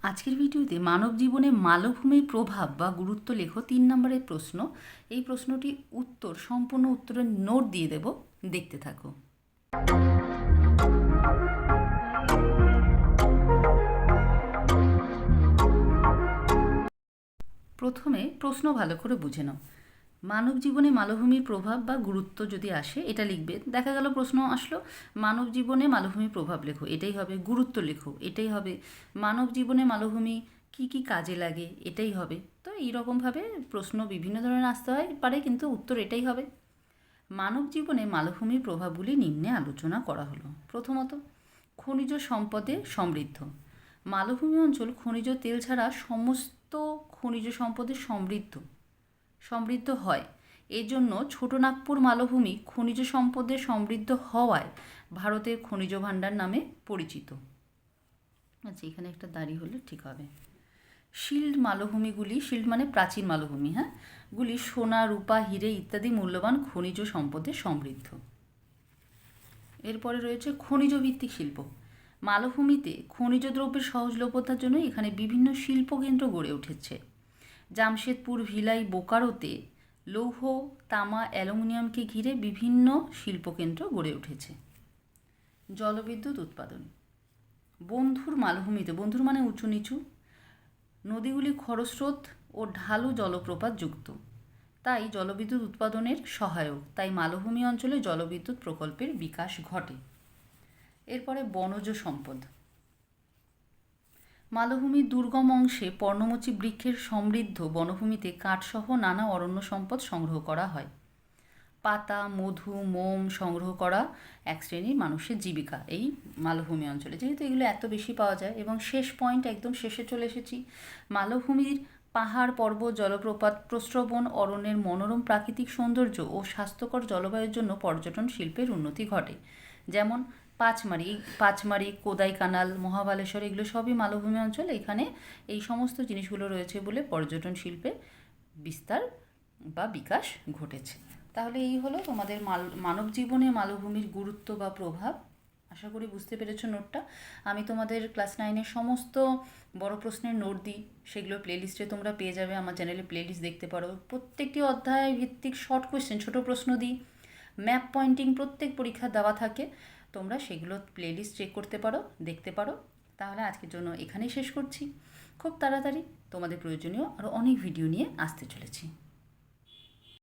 আজকের ভিডিওতে মানব জীবনে মালভূমির প্রভাব বা গুরুত্ব লেখো 3 নম্বরের প্রশ্ন। এই প্রশ্নটি সম্পূর্ণ উত্তরের নোট দিয়ে দেব, দেখতে থাকো। প্রথমে প্রশ্ন ভালো করে বুঝে নাও। মানব জীবনে মালভূমির প্রভাব বা গুরুত্ব যদি আসে এটা লিখবে। দেখা গেল প্রশ্ন আসলো মানব জীবনে মালভূমির প্রভাব লেখো, এটাই হবে। গুরুত্ব লেখো, এটাই হবে। মানব জীবনে মালভূমি কি কি কাজে লাগে, এটাই হবে। তো এইরকমভাবে প্রশ্ন বিভিন্ন ধরনের আসতে হয় পারে, কিন্তু উত্তর এটাই হবে। মানব জীবনে মালভূমির প্রভাবগুলি নিম্নে আলোচনা করা হলো। প্রথমত, খনিজ সম্পদে সমৃদ্ধ। মালভূমি অঞ্চল খনিজ তেল ছাড়া সমস্ত খনিজ সম্পদে সমৃদ্ধ হয়। এজন্য ছোটনাগপুর মালভূমি খনিজ সম্পদে সমৃদ্ধ হওয়ায় ভারতের খনিজ ভাণ্ডার নামে পরিচিত। আচ্ছা, এখানে একটা দাড়ি হলে ঠিক হবে। শিল্ড মালভূমিগুলি, শিল্ড মানে প্রাচীন মালভূমি, গুলি সোনা, রূপা, হিরে ইত্যাদি মূল্যবান খনিজ সম্পদে সমৃদ্ধ। এরপরে রয়েছে খনিজ ভিত্তিক শিল্প। মালভূমিতে খনিজ দ্রব্যের সহজলভ্যতার জন্য এখানে বিভিন্ন শিল্পকেন্দ্র গড়ে উঠেছে। জামশেদপুর, ভিলাই, বোকারোতে লৌহ, তামা, অ্যালুমিনিয়ামকে ঘিরে বিভিন্ন শিল্পকেন্দ্র গড়ে উঠেছে। জলবিদ্যুৎ উৎপাদন। বন্ধুর মালভূমিতে, বন্ধুর মানে উঁচু নিচু, নদীগুলি খরস্রোত ও ঢালু জলপ্রপাত যুক্ত, তাই জলবিদ্যুৎ উৎপাদনের সহায়ক। তাই মালভূমি অঞ্চলে জলবিদ্যুৎ প্রকল্পের বিকাশ ঘটে। এরপরে বনজ সম্পদ। মালভূমির দুর্গম অংশে পর্ণমোচী বৃক্ষের সমৃদ্ধ বনভূমিতে কাঠসহ নানা অরণ্য সম্পদ সংগ্রহ করা হয়। পাতা, মধু, মোম সংগ্রহ করা এক শ্রেণীর মানুষের জীবিকা এই মালভূমি অঞ্চলে। যেহেতু এগুলো এত বেশি পাওয়া যায়। এবং শেষ পয়েন্ট, একদম শেষে চলে এসেছি। মালভূমির পাহাড়, পর্বত, জলপ্রপাত, প্রস্রবণ, অরণ্যের মনোরম প্রাকৃতিক সৌন্দর্য ও স্বাস্থ্যকর জলবায়ুর জন্য পর্যটন শিল্পের উন্নতি ঘটে। যেমন পাঁচমারি, কোদাইকানাল, মহাবালেশ্বর, এগুলো সবই মালভূমি অঞ্চল। এখানে এই সমস্ত জিনিসগুলো রয়েছে বলে পর্যটন শিল্পে বিস্তার বা বিকাশ ঘটেছে। তাহলে এই হলো তোমাদের মানব জীবনে মালভূমির গুরুত্ব বা প্রভাব। আশা করি বুঝতে পেরেছো নোটটা। আমি তোমাদের ক্লাস 9-এর সমস্ত বড় প্রশ্নের নোট দিই, সেগুলো প্লেলিস্টে তোমরা পেয়ে যাবে। আমার চ্যানেলে প্লেলিস্ট দেখতে পারো। প্রত্যেকটি অধ্যায় ভিত্তিক শর্ট কোয়েশ্চেন, ছোটো প্রশ্ন দিই। ম্যাপ পয়েন্টিং প্রত্যেক পরীক্ষা দেওয়া থাকে, তোমরা সেগুলো প্লেলিস্ট চেক করতে পারো, দেখতে পারো। তাহলে আজকের জন্য এখানেই শেষ করছি। খুব তাড়াতাড়ি তোমাদের প্রয়োজনীয় আরও অনেক ভিডিও নিয়ে আসতে চলেছি।